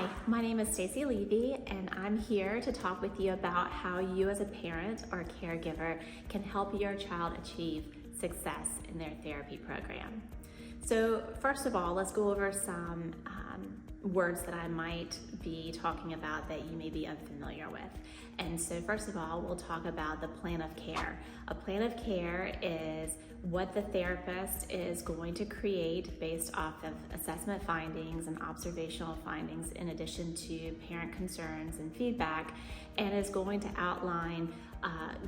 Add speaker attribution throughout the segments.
Speaker 1: Hi, my name is Stacy Levy, and I'm here to talk with you about how you as a parent or caregiver can help your child achieve success in their therapy program. So first of all, let's go over some words that I might be talking about that you may be unfamiliar with. And so first of all, we'll talk about the plan of care. A plan of care is what the therapist is going to create based off of assessment findings and observational findings in addition to parent concerns and feedback, and is going to outline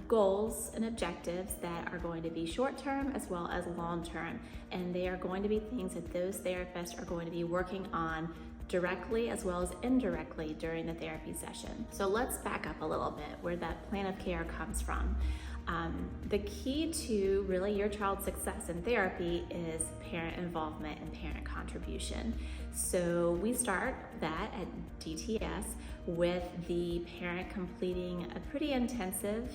Speaker 1: goals and objectives that are going to be short-term as well as long-term, and they are going to be things that those therapists are going to be working on directly as well as indirectly during the therapy session. So let's back up a little bit where that plan of care comes from. The key to really your child's success in therapy is parent involvement and parent contribution. So we start that at DTS with the parent completing a pretty intensive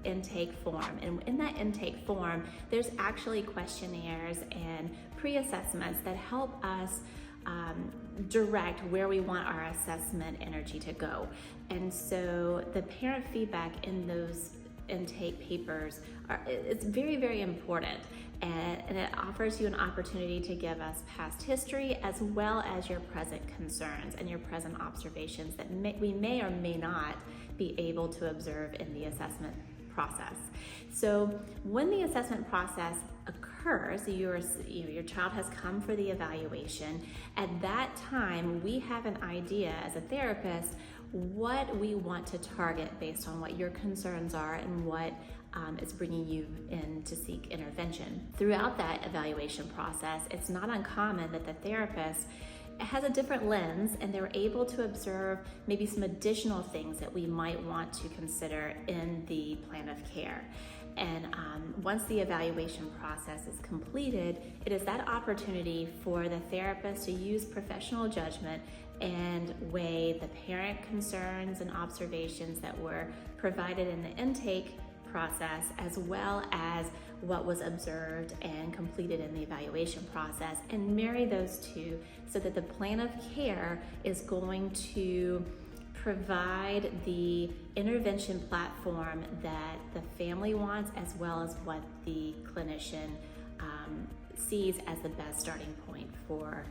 Speaker 1: intake form. And in that intake form, there's actually questionnaires and pre-assessments that help us direct where we want our assessment energy to go. And so the parent feedback in those intake papers it's very, very important, and it offers you an opportunity to give us past history as well as your present concerns and your present observations that we may or may not be able to observe in the assessment process. So when the assessment process occurs, your child has come for the evaluation. At that time, we have an idea as a therapist what we want to target based on what your concerns are and what is bringing you in to seek intervention. Throughout that evaluation process, it's not uncommon that the therapist has a different lens and they're able to observe maybe some additional things that we might want to consider in the plan of care. And once the evaluation process is completed, it is that opportunity for the therapist to use professional judgment and weigh the parent concerns and observations that were provided in the intake process as well as what was observed and completed in the evaluation process, and marry those two so that the plan of care is going to provide the intervention platform that the family wants as well as what the clinician sees as the best starting point for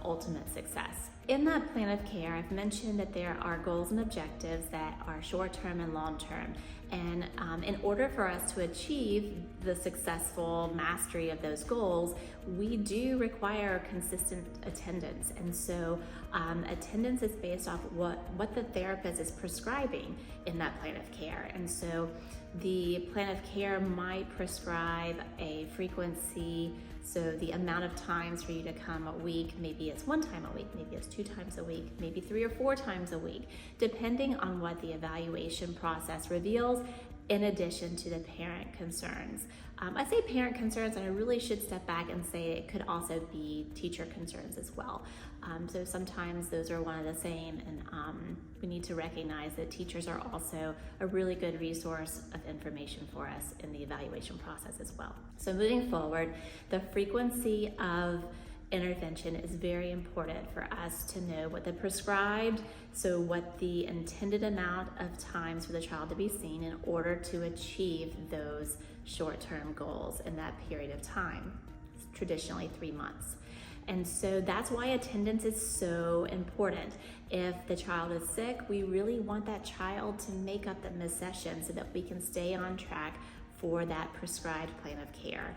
Speaker 1: ultimate success. In that plan of care, I've mentioned that there are goals and objectives that are short-term and long-term. And in order for us to achieve the successful mastery of those goals, we do require consistent attendance. And so attendance is based off what the therapist is prescribing in that plan of care. And so the plan of care might prescribe a frequency, so the amount of times for you to come a week, maybe it's 1 time a week, maybe it's 2 times a week, maybe 3 or 4 times a week, depending on what the evaluation process reveals, in addition to the parent concerns. I say parent concerns, and I really should step back and say it could also be teacher concerns as well. So sometimes those are one of the same, and we need to recognize that teachers are also a really good resource of information for us in the evaluation process as well. So moving forward, the frequency of intervention is very important for us to know what the prescribed, so what the intended amount of times for the child to be seen in order to achieve those short-term goals in that period of time, traditionally 3 months. And so that's why attendance is so important. If the child is sick, we really want that child to make up the missed session so that we can stay on track for that prescribed plan of care.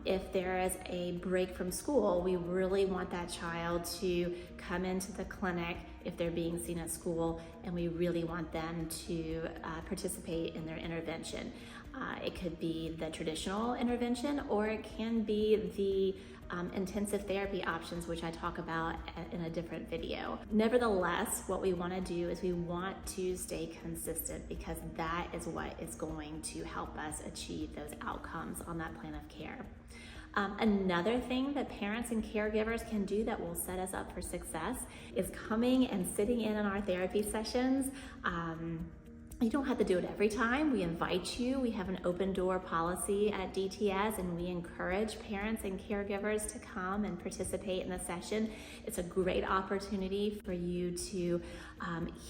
Speaker 1: If there is a break from school, we really want that child to come into the clinic if they're being seen at school, and we really want them to participate in their intervention. It could be the traditional intervention, or it can be the intensive therapy options, which I talk about in a different video. Nevertheless, what we want to do is we want to stay consistent, because that is what is going to help us achieve those outcomes on that plan of care. Another thing that parents and caregivers can do that will set us up for success is coming and sitting in on our therapy sessions. You don't have to do it every time. We invite you. We have an open door policy at DTS, and we encourage parents and caregivers to come and participate in the session. It's a great opportunity for you to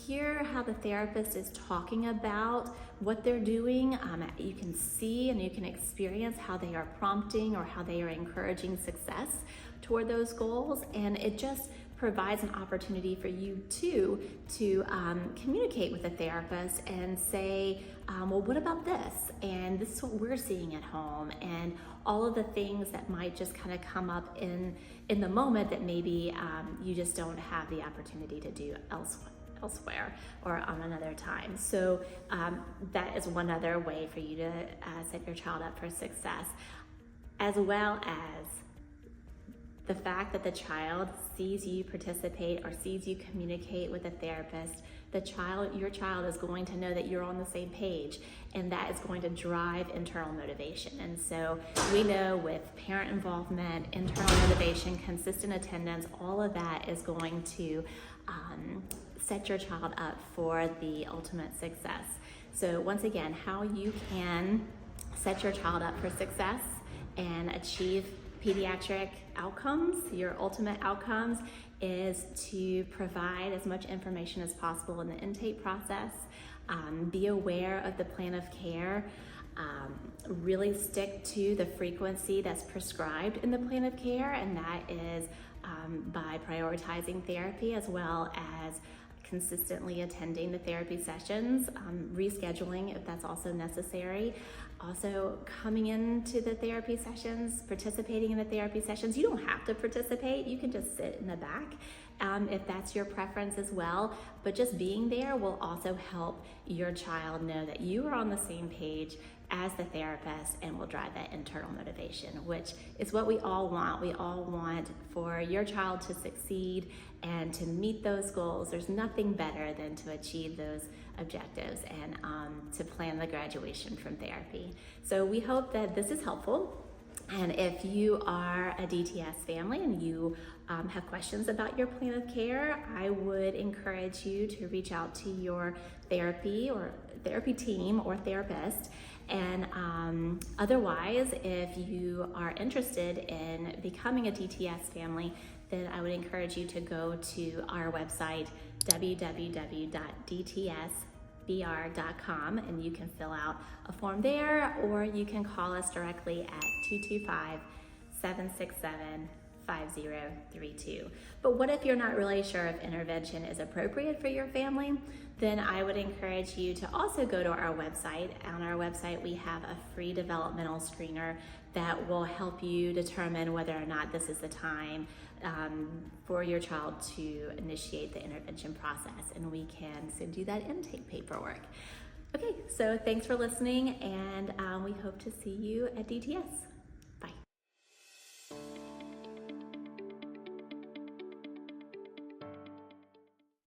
Speaker 1: hear how the therapist is talking about what they're doing. You can see and you can experience how they are prompting or how they are encouraging success toward those goals, and it just provides an opportunity for you to communicate with the therapist and say, well, what about this? And this is what we're seeing at home, and all of the things that might just kind of come up in the moment that maybe you just don't have the opportunity to do elsewhere or on another time. So that is one other way for you to set your child up for success, as well as the fact that the child sees you participate or sees you communicate with a therapist. Your child is going to know that you're on the same page, and that is going to drive internal motivation. And so we know with parent involvement, internal motivation, consistent attendance, all of that is going to set your child up for the ultimate success. So once again, how you can set your child up for success and achieve pediatric outcomes, your ultimate outcomes, is to provide as much information as possible in the intake process, be aware of the plan of care, really stick to the frequency that's prescribed in the plan of care, and that is by prioritizing therapy as well as consistently attending the therapy sessions, rescheduling if that's also necessary. Also coming into the therapy sessions, participating in the therapy sessions. You don't have to participate, you can just sit in the back if that's your preference as well. But just being there will also help your child know that you are on the same page as the therapist, and will drive that internal motivation, which is what we all want. We all want for your child to succeed and to meet those goals. There's nothing better than to achieve those objectives and to plan the graduation from therapy. So we hope that this is helpful. And if you are a DTS family and you have questions about your plan of care, I would encourage you to reach out to your therapy team or therapist. And otherwise, if you are interested in becoming a DTS family, then I would encourage you to go to our website, www.dtsbr.com, and you can fill out a form there, or you can call us directly at 225-767-5032. But what if you're not really sure if intervention is appropriate for your family? Then I would encourage you to also go to our website. On our website, we have a free developmental screener that will help you determine whether or not this is the time for your child to initiate the intervention process, and we can send you that intake paperwork. Okay, so thanks for listening, and we hope to see you at DTS.